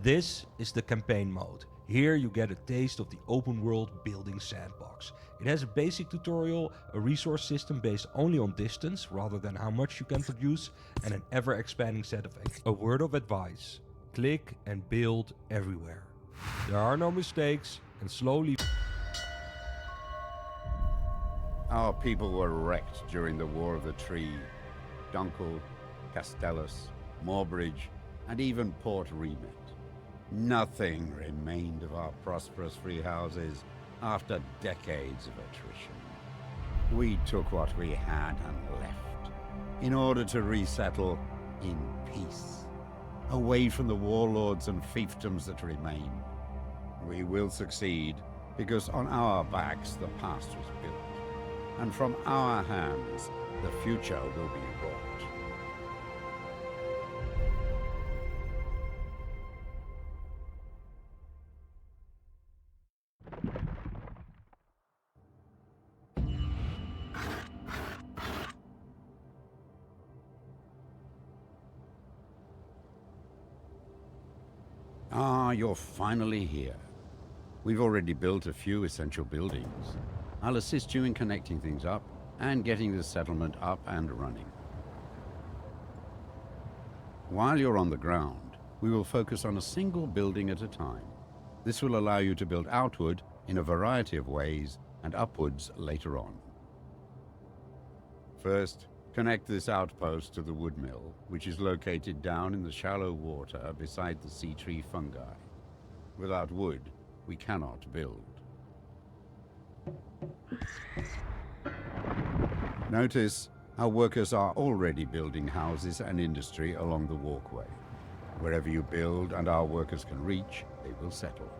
This is the campaign mode. Here you get a taste of the open world building sandbox. It has a basic tutorial, a resource system based only on distance rather than how much you can produce, and an ever expanding set of a word of advice. Click and build everywhere. There are no mistakes, and slowly Our people were wrecked during the War of the Tree. Dunkel, Castellus, Moorbridge, and even Port Remit. Nothing remained of our prosperous free houses after decades of attrition. We took what we had and left in order to resettle in peace, away from the warlords and fiefdoms that remain. We will succeed because on our backs the past was built, and from our hands the future will be wrought. Ah, you're finally here. We've already built a few essential buildings. I'll assist you in connecting things up and getting the settlement up and running. While you're on the ground, we will focus on a single building at a time. This will allow you to build outward in a variety of ways and upwards later on. First, connect this outpost to the wood mill, which is located down in the shallow water beside the sea tree fungi. Without wood, we cannot build. Notice our workers are already building houses and industry along the walkway. Wherever you build and our workers can reach, they will settle.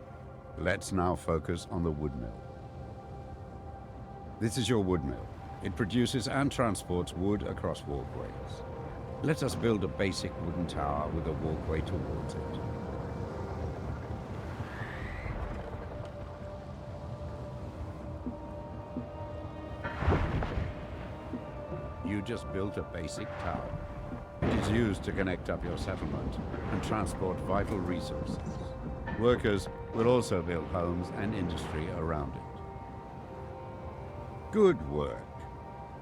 Let's now focus on the wood mill. This is your wood mill. It produces and transports wood across walkways. Let us build a basic wooden tower with a walkway towards it. You just built a basic tower. It is used to connect up your settlement and transport vital resources. Workers will also build homes and industry around it. Good work.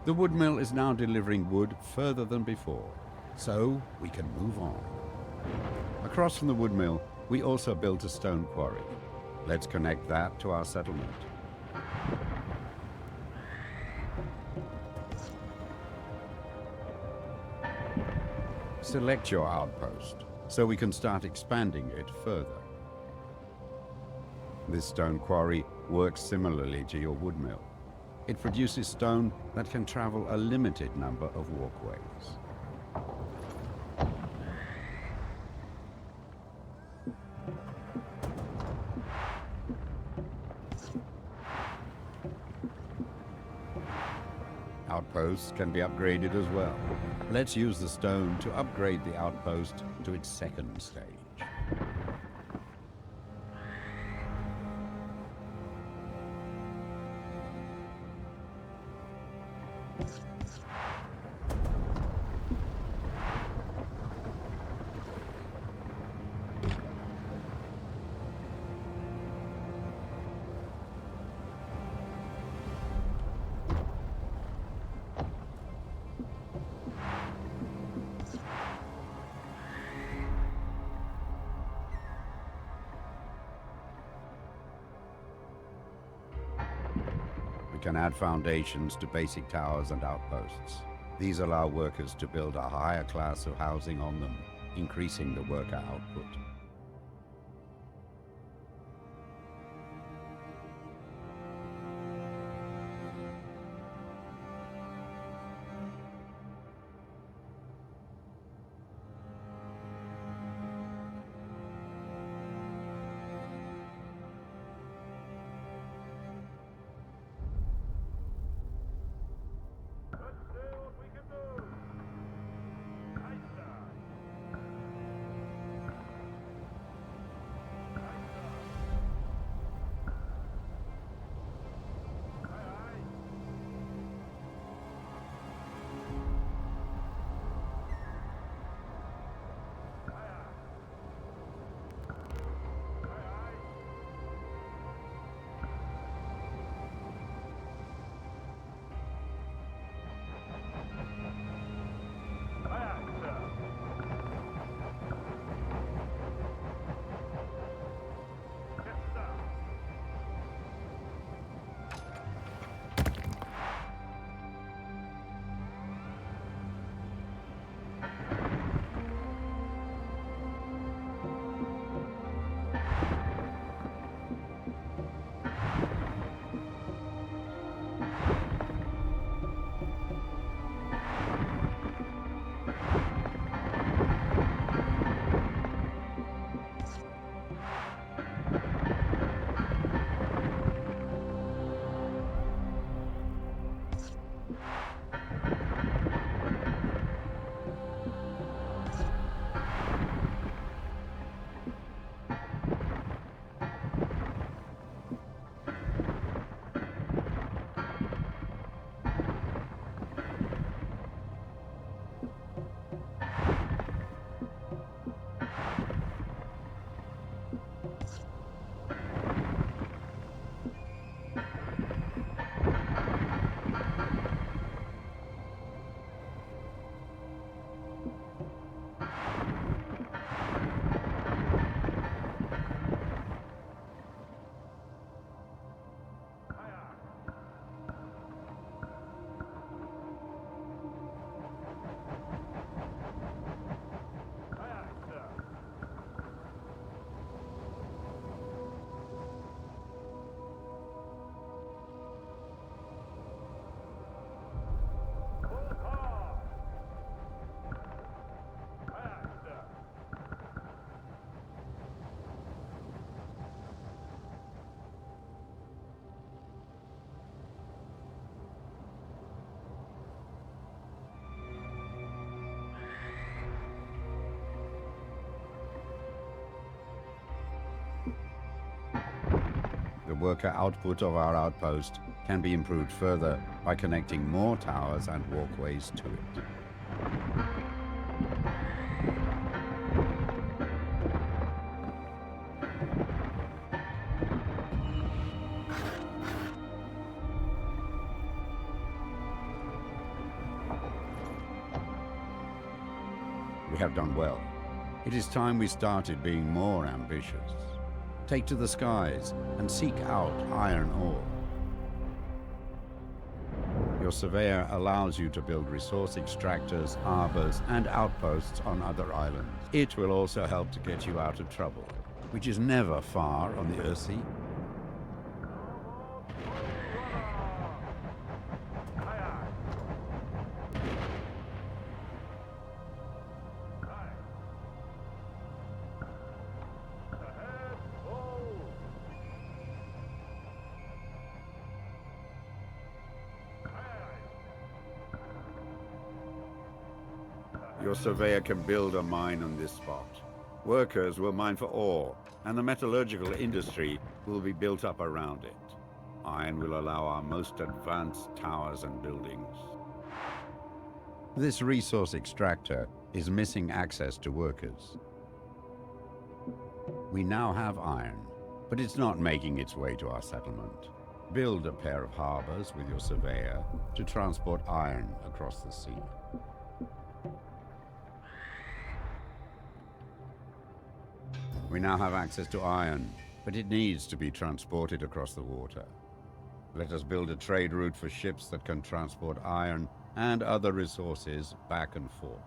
The wood mill is now delivering wood further than before, so we can move on. Across from the wood mill, we also built a stone quarry. Let's connect that to our settlement. Select your outpost, so we can start expanding it further. This stone quarry works similarly to your wood mill. It produces stone that can travel a limited number of walkways. Outposts can be upgraded as well. Let's use the stone to upgrade the outpost to its second stage. We can add foundations to basic towers and outposts. These allow workers to build a higher class of housing on them, increasing the worker output. The worker output of our outpost can be improved further by connecting more towers and walkways to it. We have done well. It is time we started being more ambitious. Take to the skies and seek out iron ore. Your surveyor allows you to build resource extractors, harbors, and outposts on other islands. It will also help to get you out of trouble, which is never far on the Earthsea. Your surveyor can build a mine on this spot. Workers will mine for ore, and the metallurgical industry will be built up around it. Iron will allow our most advanced towers and buildings. This resource extractor is missing access to workers. We now have iron, but it's not making its way to our settlement. Build a pair of harbors with your surveyor to transport iron across the sea. We now have access to iron, but it needs to be transported across the water. Let us build a trade route for ships that can transport iron and other resources back and forth.